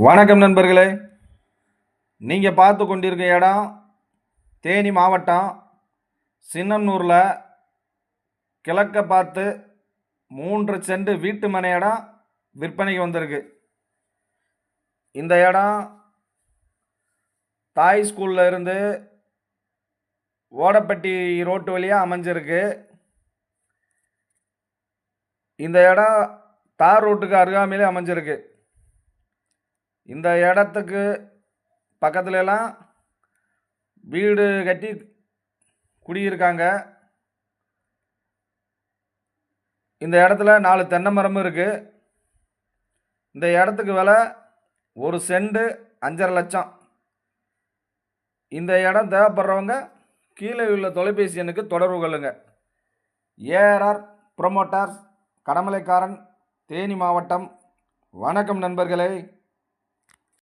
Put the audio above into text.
வணக்கம் நண்பர்களே. நீங்கள் பார்த்து கொண்டிருக்க இடம் தேனி மாவட்டம் சின்னம்னூரில் கிழக்க பார்த்து 3 சென்ட் வீட்டு மனை இடம் விற்பனைக்கு வந்திருக்கு. இந்த இடம் தாய் ஸ்கூலில் இருந்து ஓடப்பட்டி ரோட்டு வழியாக அமைஞ்சிருக்கு. இந்த இடம் தார் ரோட்டுக்கு அருகாமையிலே அமைஞ்சிருக்கு. இந்த இடத்துக்கு பக்கத்துலலாம் வீடு கட்டி குடியிருக்காங்க. இந்த இடத்துல 4 தென்னை மரமும் இருக்குது. இந்த இடத்துக்கு விலை 1 சென்ட் 5.5 லட்சம். இந்த இடம் தேவைப்படுறவங்க கீழே உள்ள தொலைபேசி எண்ணுக்கு தொடர்பு கொள்ளுங்க. ஏஆர்ஆர் ப்ரொமோட்டர்ஸ், கடமலைக்காரன், தேனி மாவட்டம். வணக்கம் நண்பர்களே.